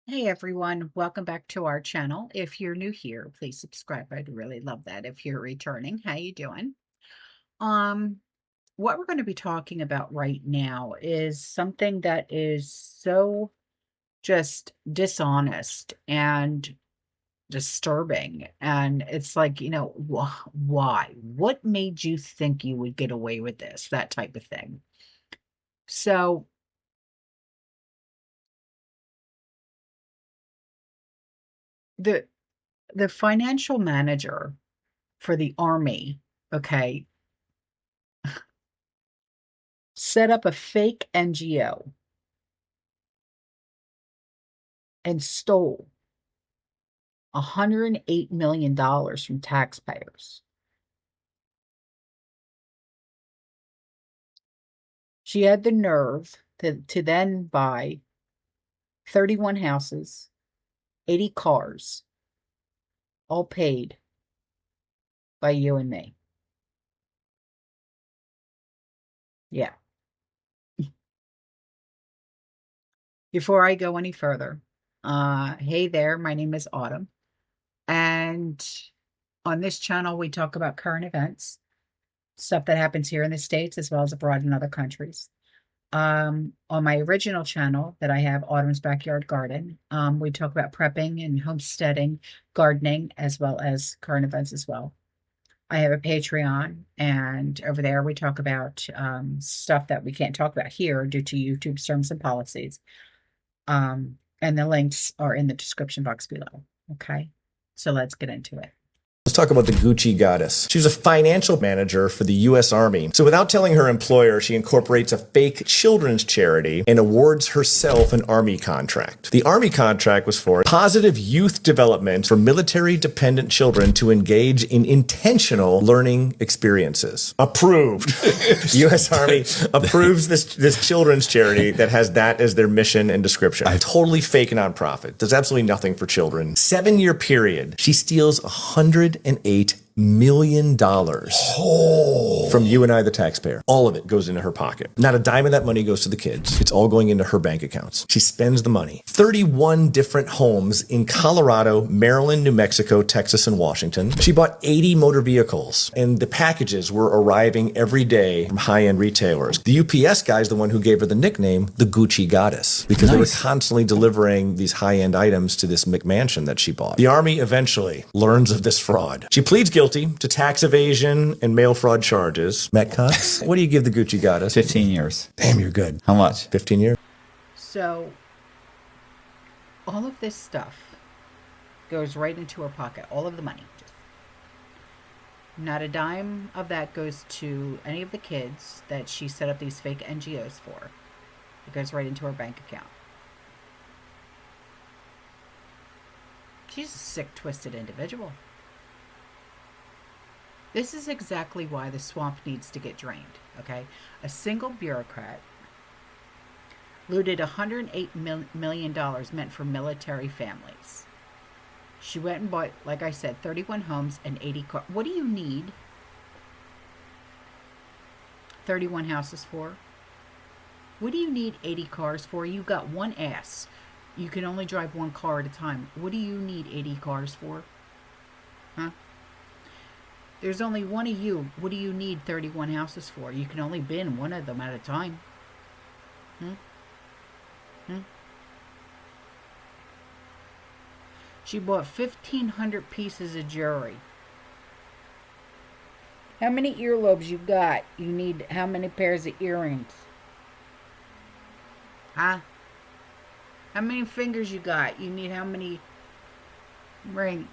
Hey everyone, welcome back to our channel. If you're new here, please subscribe. I'd really love that. If you're returning, how you doing? Um, what we're going to be talking about right now is something that is so just dishonest and disturbing. And it's like, why? What made you think you would get away with this? That type of thing. So the the financial manager for the army, okay, set up a fake NGO and stole $108 million from taxpayers. She had the nerve to then buy 31 houses, 80 cars, all paid by you and me. Yeah. Before I go any further, hey there, my name is Autumn. And on this channel, we talk about current events, stuff that happens here in the States as well as abroad in other countries. On my original channel that I have, Autumn's Backyard Garden, we talk about prepping and homesteading, gardening, as well as current events as well. I have a Patreon, and over there we talk about stuff that we can't talk about here due to YouTube terms and policies. And the links are in the description box below. Okay, so let's get into it. Let's talk about the Gucci goddess. She was a financial manager for the U.S. Army. So without telling her employer, she incorporates a fake children's charity and awards herself an Army contract. The Army contract was for positive youth development for military-dependent children to engage in intentional learning experiences. Approved. U.S. Army approves this children's charity that has that as their mission and description. A totally fake nonprofit. Does absolutely nothing for children. 7-year period. She steals $108 million from you and I, the taxpayer. All of it goes into her pocket. Not a dime of that money goes to the kids. It's all going into her bank accounts. She spends the money. 31 different homes in Colorado, Maryland, New Mexico, Texas, and Washington. She bought 80 motor vehicles, and the packages were arriving every day from high-end retailers. The UPS guy is the one who gave her the nickname, the Gucci Goddess, because they were constantly delivering these high-end items to this McMansion that she bought. The Army eventually learns of this fraud. She pleads guilty to tax evasion and mail fraud charges. Matt Cox, what do you give the Gucci Goddess? 15 years. Damn, you're good. How much? 15 years? So all of this stuff goes right into her pocket, all of the money. Not a dime of that goes to any of the kids that she set up these fake NGOs for. It goes right into her bank account. She's a sick, twisted individual. This is exactly why the swamp needs to get drained, okay? A single bureaucrat looted $108 million meant for military families. She went and bought, like I said, 31 homes and 80 cars. What do you need 31 houses for? What do you need 80 cars for? You got one ass. You can only drive one car at a time. What do you need 80 cars for? Huh? There's only one of you. What do you need 31 houses for? You can only bin one of them at a time. She bought 1,500 pieces of jewelry. How many earlobes you got? You need how many pairs of earrings? Huh? How many fingers you got? You need how many ring?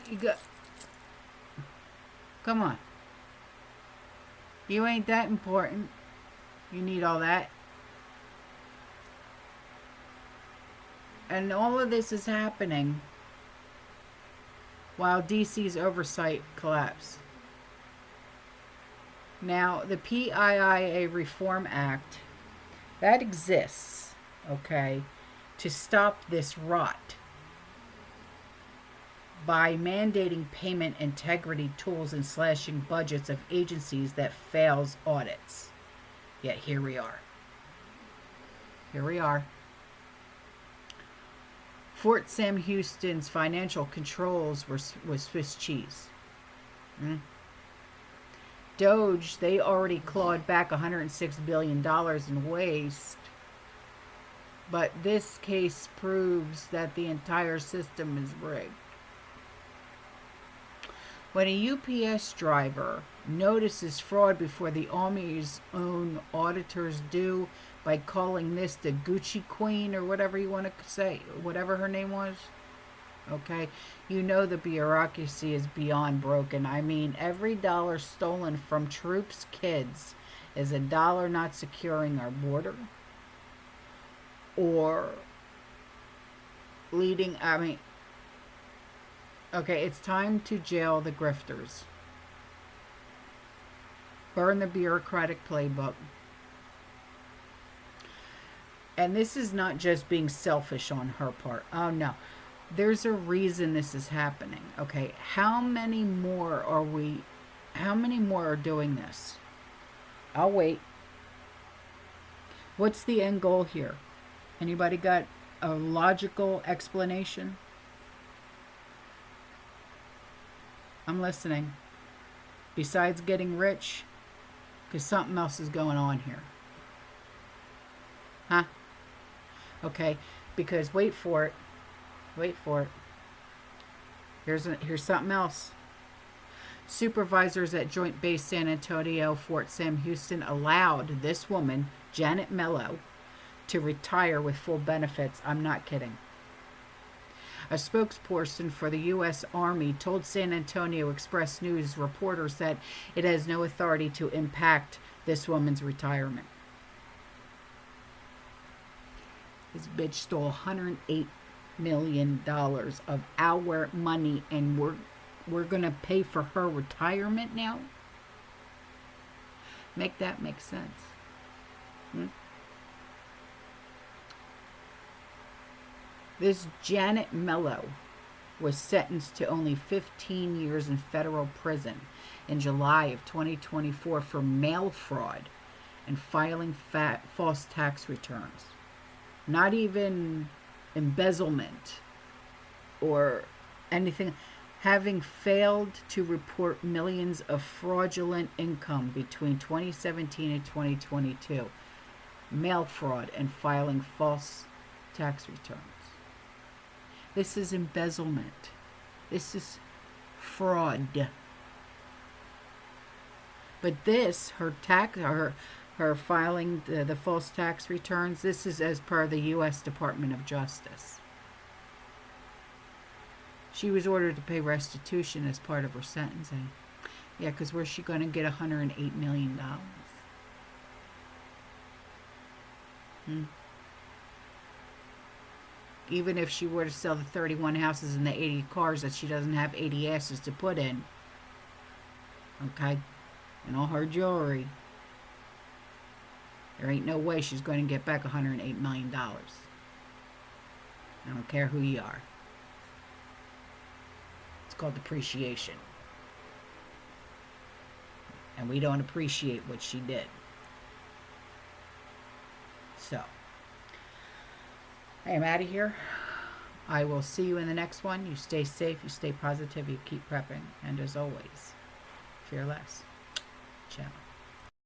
You got... Come on. You ain't that important. You need all that. And all of this is happening while DC's oversight collapsed. Now, the PIIA Reform Act, that exists, okay, to stop this rot by mandating payment integrity tools and slashing budgets of agencies that fails audits. Yet here we are. Here we are. Fort Sam Houston's financial controls was Swiss cheese. Mm. Doge, they already clawed back $106 billion in waste. But this case proves that the entire system is rigged. When a UPS driver notices fraud before the Army's own auditors do by calling this the Gucci Queen or whatever you want to say, whatever her name was, okay, you know the bureaucracy is beyond broken. I mean, every dollar stolen from troops' kids is a dollar not securing our border or leading, I mean, okay, it's time to jail the grifters. Burn the bureaucratic playbook. And this is not just being selfish on her part. Oh, no. There's a reason this is happening. Okay, how many more are doing this? I'll wait. What's the end goal here? Anybody got a logical explanation? I'm listening. Besides getting rich, because something else is going on here. Huh? Okay, because wait for it. Here's something else. Supervisors at Joint Base San Antonio, Fort Sam Houston allowed this woman, Janet Mello, to retire with full benefits. I'm not kidding. A spokesperson for the U.S. Army told San Antonio Express News reporters that it has no authority to impact this woman's retirement. This bitch stole $108 million of our money, and we're gonna pay for her retirement now? Make that make sense. This Janet Mello was sentenced to only 15 years in federal prison in July of 2024 for mail fraud and filing false tax returns. Not even embezzlement or anything. Having failed to report millions of fraudulent income between 2017 and 2022. Mail fraud and filing false tax returns. This is embezzlement. This is fraud. But this, her filing the false tax returns, this is as per the U.S. Department of Justice. She was ordered to pay restitution as part of her sentencing. Yeah, because where's she going to get $108 million? Even if she were to sell the 31 houses and the 80 cars that she doesn't have 80 asses to put in. Okay? And all her jewelry. There ain't no way she's going to get back $108 million. I don't care who you are. It's called depreciation. And we don't appreciate what she did. So, I am out of here. I will see you in the next one. You stay safe, you stay positive, you keep prepping. And as always, fear less.